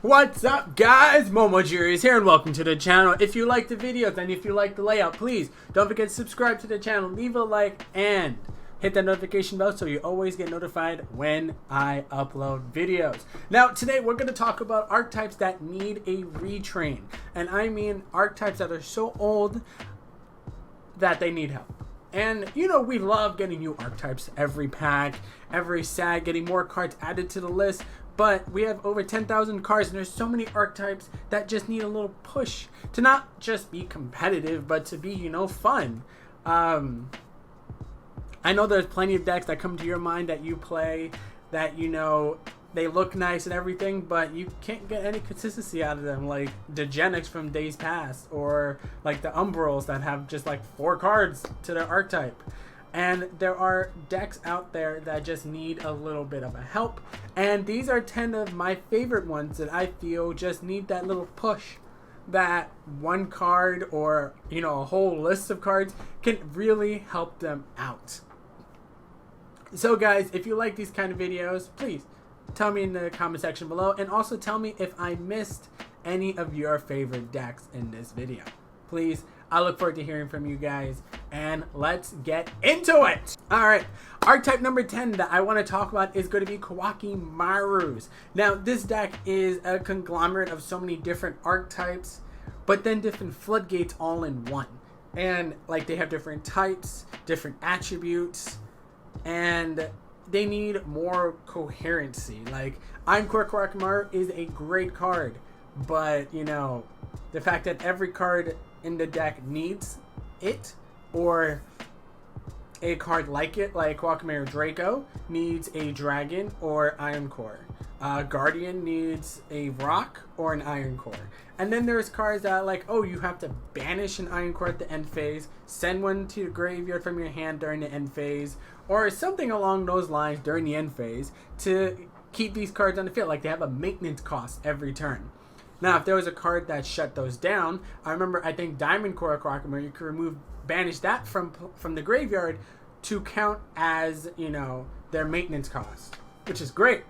What's up, guys? Momojiri is here and welcome to the channel. If you like the videos and if you like the layout, please don't forget to subscribe to the channel, leave a like, and hit that notification bell so you always get notified when I upload videos. Now, today we're going to talk about archetypes that need a retrain. And I mean archetypes that are so old that they need help. And, you know, we love getting new archetypes every pack, every set, getting more cards added to the list. But we have over 10,000 cards, and there's so many archetypes that just need a little push to not just be competitive, but to be, you know, fun. I know there's plenty of decks that come to your mind that you play that, you know, they look nice and everything, but you can't get any consistency out of them, like the Genix from days past, or like the Umbrals that have just like 4 cards to their archetype. And there are decks out there that just need a little bit of a help, and these are 10 of my favorite ones that I feel just need that little push, that one card or, you know, a whole list of cards can really help them out. So guys, if you like these kind of videos, please tell me in the comment section below, and also tell me if I missed any of your favorite decks in this video. Please, I look forward to hearing from you guys, and let's get into it. Alright, archetype number 10 that I want to talk about is going to be Kawaki Mars. Now, this deck is a conglomerate of so many different archetypes, but then different floodgates all in one. And like they have different types, different attributes, and they need more coherency. Like, Kawaki Mars is a great card, but, you know, the fact that every card in the deck needs it, or a card like it, like Kawaki Mars Draco needs a dragon or iron core. Guardian needs a rock or an iron core. And then there's cards that, like, oh, you have to banish an iron core at the end phase, send one to the graveyard from your hand during the end phase, or something along those lines during the end phase to keep these cards on the field. Like, they have a maintenance cost every turn. Now, if there was a card that shut those down, I remember, I think Diamond Core Kawaki Mars, you could banish that from the graveyard to count as, you know, their maintenance cost, which is great,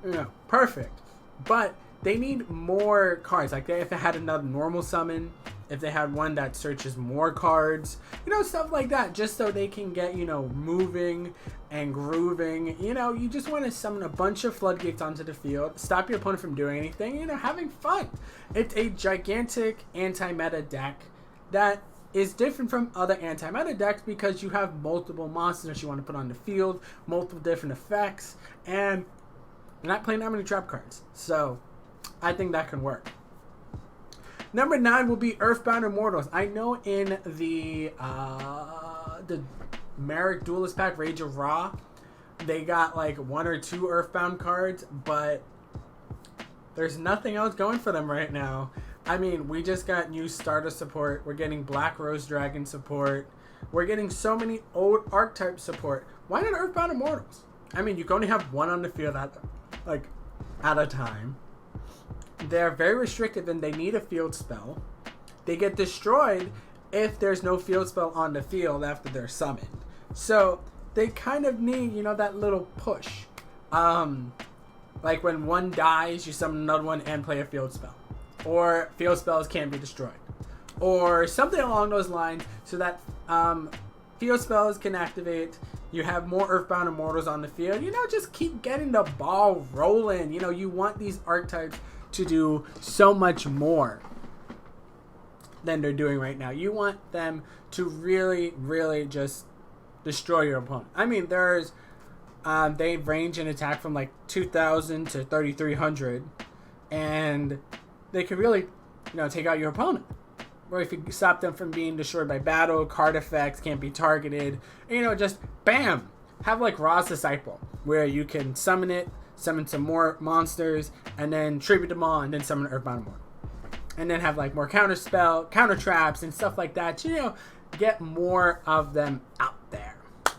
you know, perfect. But they need more cards. Like, if they had another normal summon, if they had one that searches more cards, you know, stuff like that, just so they can get, you know, moving and grooving. You know, you just want to summon a bunch of floodgates onto the field, stop your opponent from doing anything, you know, having fun. It's a gigantic anti-meta deck that is different from other anti-meta decks because you have multiple monsters you want to put on the field, multiple different effects, and you're not playing that many trap cards. So I think that can work. Number 9 will be Earthbound Immortals. I know in the Merrick Duelist pack, Rage of Ra, they got like 1 or 2 Earthbound cards, but there's nothing else going for them right now. I mean, we just got new starter support. We're getting Black Rose Dragon support. We're getting so many old archetype support. Why not Earthbound Immortals? I mean, you can only have one on the field at a time. They're very restrictive and they need a field spell. They get destroyed if there's no field spell on the field after they're summoned. So they kind of need, you know, that little push. Like when one dies, you summon another one and play a field spell. Or field spells can't be destroyed. Or something along those lines, so that field spells can activate. You have more Earthbound Immortals on the field. You know, just keep getting the ball rolling. You know, you want these archetypes to do so much more than they're doing right now. You want them to really, really just destroy your opponent. I mean, there's they range in attack from like 2,000 to 3,300, and they can really, you know, take out your opponent. Or if you stop them from being destroyed by battle, card effects can't be targeted, and, you know, just bam, have like Ra's Disciple, where you can summon it, summon some more monsters, and then tribute them all, and then summon Earthbound Immortal. And then have like more counter spell, counter traps, and stuff like that. You know, get more of them out there.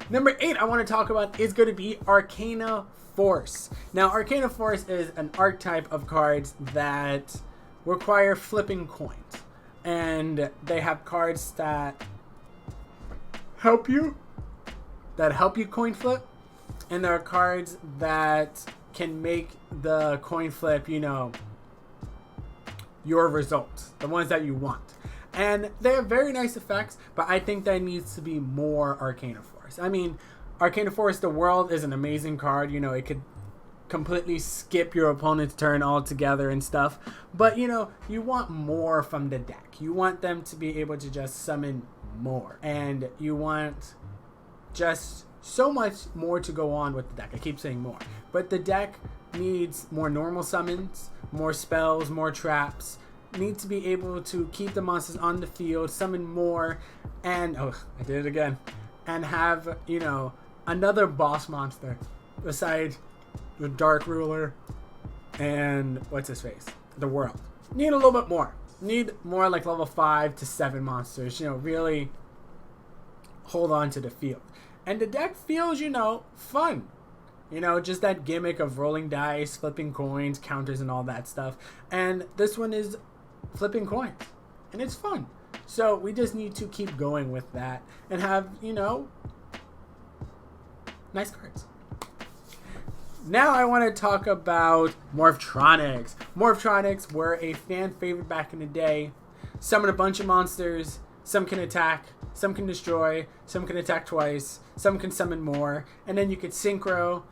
Number 8 I want to talk about is going to be Arcane Force. Now, Arcane Force is an archetype of cards that require flipping coins. And they have cards that help you coin flip. And there are cards that can make the coin flip, you know, your results, the ones that you want. And they have very nice effects, but I think there needs to be more Arcane Force. I mean, Arcane Force, the world is an amazing card. You know, it could completely skip your opponent's turn altogether and stuff. But, you know, you want more from the deck. You want them to be able to just summon more. And you want just so much more to go on with the deck. I keep saying more. But the deck needs more normal summons, more spells, more traps. Need to be able to keep the monsters on the field, summon more, and oh, I did it again, and have, you know, another boss monster besides the Dark Ruler and what's his face, the World. Need a little bit more. Need more like level 5 to 7 monsters. You know, really hold on to the field, and the deck feels, you know, fun. You know, just that gimmick of rolling dice, flipping coins, counters, and all that stuff. And this one is flipping coins, and it's fun. So we just need to keep going with that and have, you know, nice cards. Now I want to talk about Morphtronics. Morphtronics were a fan favorite back in the day. Summon a bunch of monsters. Some can attack, some can destroy, some can attack twice, some can summon more, and then you could synchro.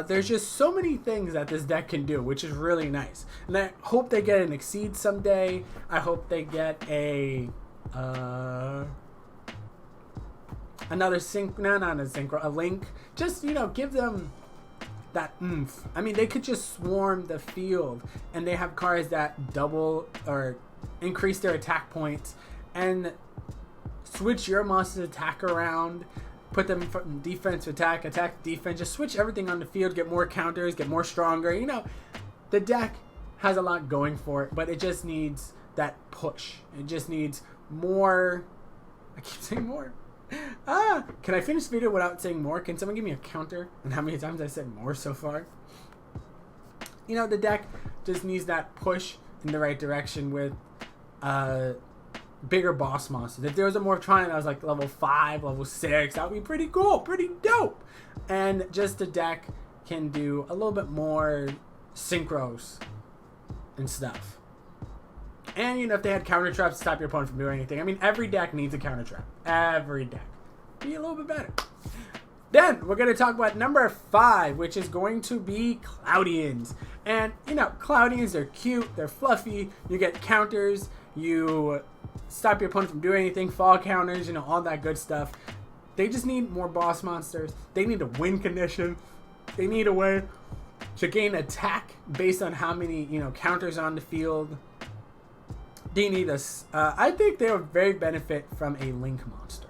There's just so many things that this deck can do, which is really nice. And I hope they get an Exceed someday. I hope they get a another sync, no, not a synchro, a link. Just, you know, give them that oomph. I mean, they could just swarm the field, and they have cards that double or increase their attack points, and switch your monster's attack around. Put them from defense to attack, attack, defense. Just switch everything on the field. Get more counters. Get more stronger. You know, the deck has a lot going for it, but it just needs that push. It just needs more. I keep saying more. Can I finish the video without saying more? Can someone give me a counter on how many times I said more so far? You know, the deck just needs that push in the right direction with bigger boss monsters. If there was a Morphtronic that was like level 5, level 6, that would be pretty cool, pretty dope. And just the deck can do a little bit more synchros and stuff. And, you know, if they had counter traps to stop your opponent from doing anything. I mean, every deck needs a counter trap. Every deck. Be a little bit better. Then, we're going to talk about number 5, which is going to be Cloudians. And, you know, Cloudians, they're cute, they're fluffy, you get counters, you stop your opponent from doing anything, fall counters, you know, all that good stuff. They just need more boss monsters. They need a win condition. They need a way to gain attack based on how many, you know, counters on the field. They need us. I think they would very benefit from a link monster.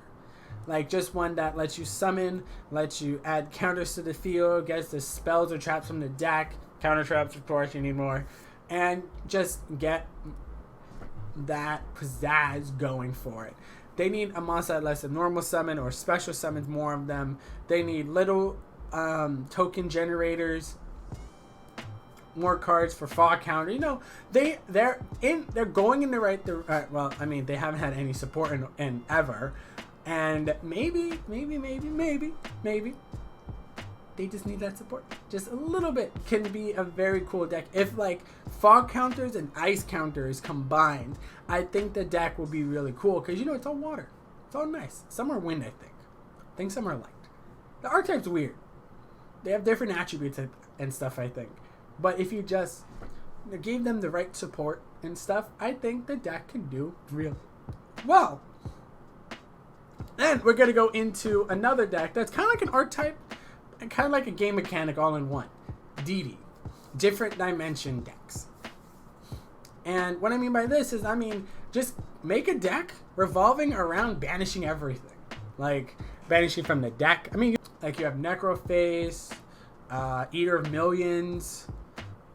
Like just one that lets you summon, lets you add counters to the field, gets the spells or traps from the deck. Counter traps, of course, you need more. And just get that pizzazz going for it. They need a monster that lets a normal summon or special summons more of them. They need little token generators, more cards for fog counter. You know, they're going in the right well, I mean, they haven't had any support in ever, and maybe they just need that support. Just a little bit can be a very cool deck. If like fog counters and ice counters combined, I think the deck will be really cool because, you know, it's all water. It's all nice. Some are wind, I think. I think some are light. The archetype's weird. They have different attributes and stuff, I think. But if you just gave them the right support and stuff, I think the deck can do really well. And we're going to go into another deck that's kind of like an archetype and kind of like a game mechanic all in one. DD. Different dimension decks. And what I mean by this is, I mean, just make a deck revolving around banishing everything. Like, banishing from the deck. I mean, like you have Necroface, Eater of Millions,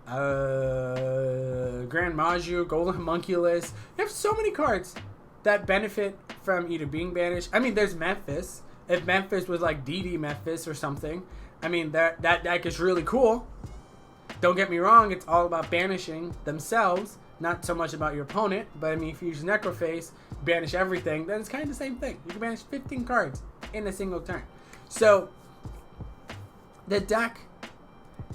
Grand Maju, Golden Homunculus. You have so many cards that benefit from either being banished. I mean, there's Memphis. If Memphis was like DD Memphis or something, I mean, that deck is really cool. Don't get me wrong, it's all about banishing themselves, not so much about your opponent. But I mean, if you use Necroface, banish everything, then it's kind of the same thing. You can banish 15 cards in a single turn. So the deck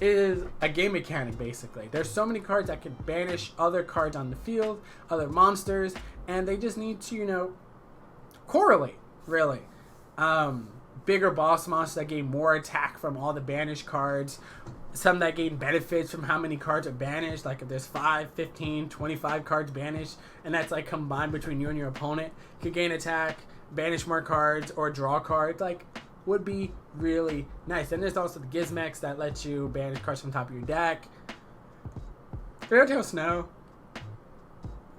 is a game mechanic, basically. There's so many cards that can banish other cards on the field, other monsters, and they just need to, you know, correlate, really. Bigger boss monsters that gain more attack from all the banished cards. Some that gain benefits from how many cards are banished. Like if there's 5, 15, 25 cards banished, and that's like combined between you and your opponent, could gain attack, banish more cards, or draw cards. Like, would be really nice. And there's also the Gizmex that lets you banish cards from top of your deck. Fairytale Snow,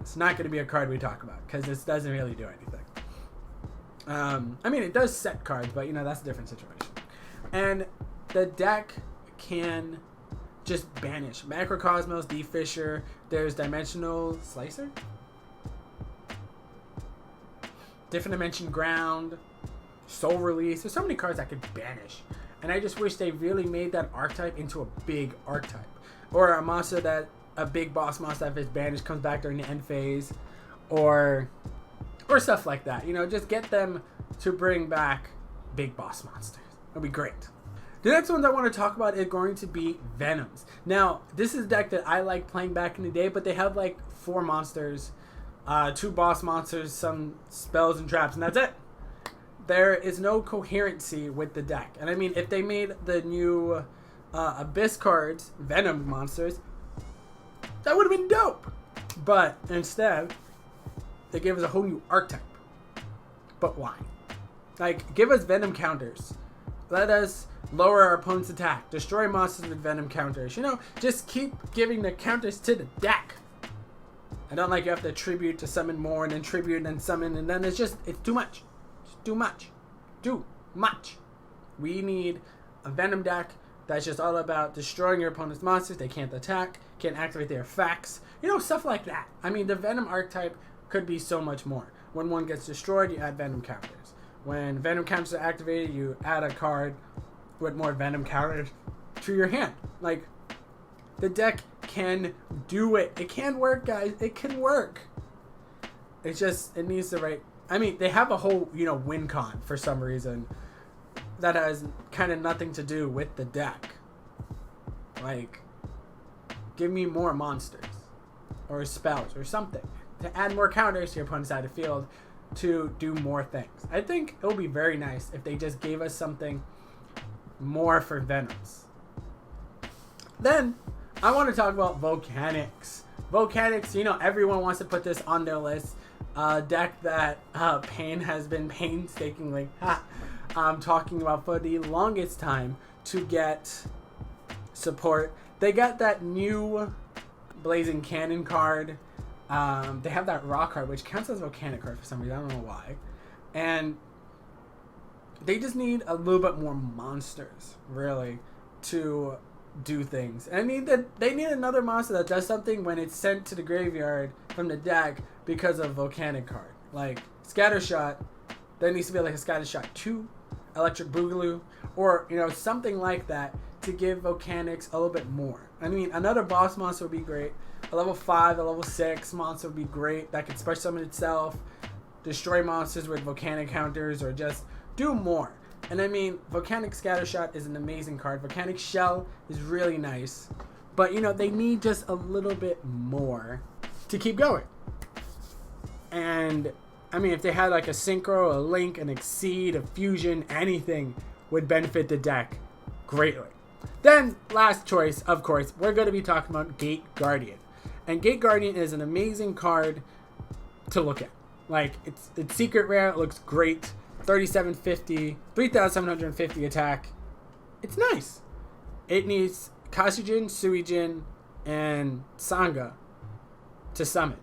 it's not going to be a card we talk about because this doesn't really do anything. I mean, it does set cards, but you know, that's a different situation. And the deck can just banish Macrocosmos, Defisher. There's Dimensional Slicer, Different Dimension Ground, Soul Release. There's so many cards that could banish, and I just wish they really made that archetype into a big archetype, or a monster that a big boss monster that if it's banished comes back during the end phase, or stuff like that. You know, just get them to bring back big boss monsters. That'd be great. The next ones I want to talk about is going to be Venoms. Now, this is a deck that I like playing back in the day, but they have like 4 monsters, 2 boss monsters, some spells and traps, and that's it. There is no coherency with the deck. And I mean, if they made the new Abyss cards Venom monsters, that would have been dope. But instead, they gave us a whole new archetype. But why? Like, give us Venom counters. Let us lower our opponent's attack. Destroy monsters with Venom counters. You know, just keep giving the counters to the deck. I don't like you have to tribute to summon more and then tribute and then summon, and then it's too much. It's too much. Too much. We need a Venom deck that's just all about destroying your opponent's monsters. They can't attack, can't activate their effects. You know, stuff like that. I mean, the Venom archetype could be so much more. When one gets destroyed, you add Venom counters. When Venom counters are activated, you add a card with more Venom counters to your hand. Like, the deck can do it. It can work, guys. It can work. It's just, it needs the right... I mean, they have a whole, you know, win con for some reason that has kind of nothing to do with the deck. Like, give me more monsters or spells or something to add more counters to your opponent's side of the field to do more things. I think it would be very nice if they just gave us something more for Venoms. Then, I want to talk about Volcanics. Volcanics, you know, everyone wants to put this on their list. Deck that Pain has been painstakingly talking about for the longest time to get support. They got that new Blazing Cannon card. They have that Rock card, which counts as a Volcanic card for some reason. I don't know why. And they just need a little bit more monsters, really, to do things. And they need another monster that does something when it's sent to the graveyard from the deck because of Volcanic card. Like, Scattershot, there needs to be like a Scattershot 2, Electric Boogaloo, or, you know, something like that to give Volcanics a little bit more. I mean, another boss monster would be great. A level 5, a level 6 monster would be great. That could special summon itself, destroy monsters with Volcanic counters, or just do more. And I mean, Volcanic Scattershot is an amazing card. Volcanic Shell is really nice. But, you know, they need just a little bit more to keep going. And, I mean, if they had like a Synchro, a Link, an Exceed, a Fusion, anything would benefit the deck greatly. Then, last choice, of course, we're going to be talking about Gate Guardian. And Gate Guardian is an amazing card to look at. Like, it's secret rare, it looks great. 3750, 3750 attack. It's nice. It needs Kasujin, Suijin, and Sangha to summon.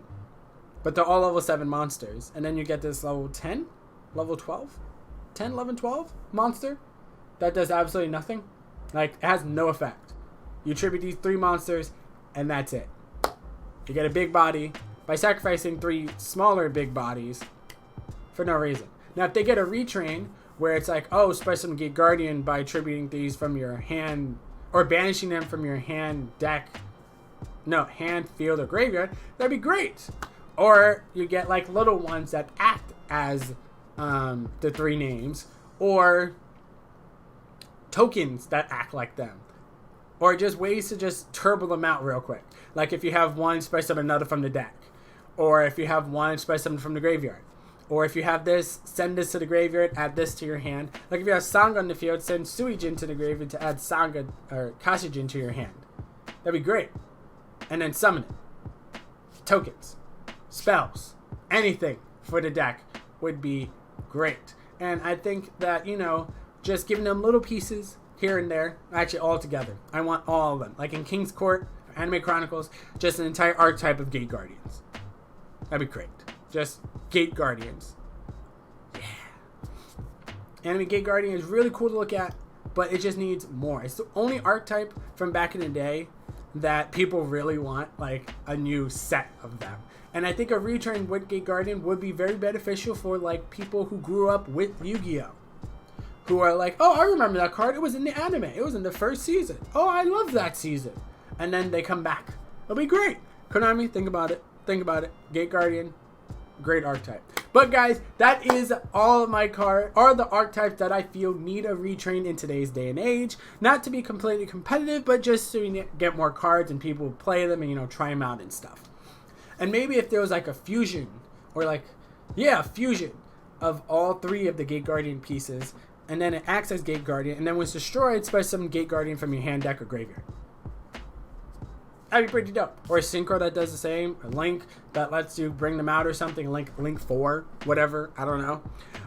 But they're all level 7 monsters. And then you get this level 10, level 12, 10, 11, 12 monster that does absolutely nothing. Like, it has no effect. You tribute these 3 monsters, and that's it. You get a big body by sacrificing 3 smaller big bodies for no reason. Now, if they get a retrain where it's like, oh, special summon Gate Guardian by attributing these from your hand, or banishing them from your hand, deck, no, hand, field, or graveyard, that'd be great. Or you get like little ones that act as the 3 names, or tokens that act like them. Or just ways to just turbo them out real quick. Like if you have one, spice summon another from the deck. Or if you have one, spice summon from the graveyard. Or if you have this, send this to the graveyard, add this to your hand. Like if you have Sangha on the field, send Suijin to the graveyard to add Sangha or Kashijin to your hand. That'd be great. And then summon it. Tokens. Spells. Anything for the deck would be great. And I think that, you know, just giving them little pieces here and there, actually all together. I want all of them. Like in King's Court, Anime Chronicles, just an entire archetype of Gate Guardians. That'd be great. Just Gate Guardians. Yeah. Anime Gate Guardian is really cool to look at, but it just needs more. It's the only archetype from back in the day that people really want, like, a new set of them. And I think a return with Gate Guardian would be very beneficial for, like, people who grew up with Yu-Gi-Oh! Who are like, oh, I remember that card. It was in the anime. It was in the first season. Oh, I love that season. And then they come back. It'll be great. Konami, think about it. Think about it. Gate Guardian, great archetype. But guys, that is all of my cards, are the archetypes that I feel need a retrain in today's day and age. Not to be completely competitive, but just so you get more cards and people play them and, you know, try them out and stuff. And maybe if there was like a fusion, or like, yeah, a fusion of all three of the Gate Guardian pieces, and then it acts as Gate Guardian, and then when it's destroyed, by some Gate Guardian from your hand, deck, or graveyard. That'd be pretty dope. Or a Synchro that does the same. A Link that lets you bring them out or something. Link 4, whatever. I don't know.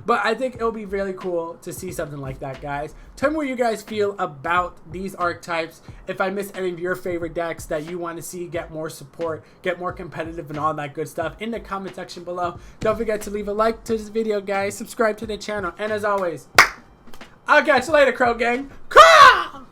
But I think it'll be really cool to see something like that, guys. Tell me what you guys feel about these archetypes. If I missed any of your favorite decks that you want to see get more support, get more competitive, and all that good stuff in the comment section below. Don't forget to leave a like to this video, guys. Subscribe to the channel. And as always, I'll catch you later, Crow Gang. Caw!